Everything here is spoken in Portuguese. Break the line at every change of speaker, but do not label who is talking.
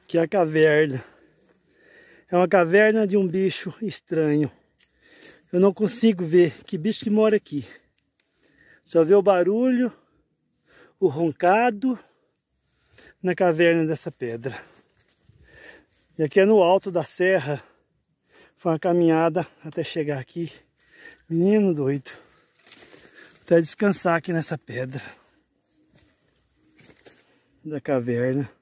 Que é a caverna. É uma caverna de um bicho estranho. Eu não consigo ver que bicho que mora aqui. Só vê o barulho, o roncado na caverna dessa pedra. E aqui é no alto da serra. Foi uma caminhada até chegar aqui. Menino doido. Até descansar aqui nessa pedra da caverna.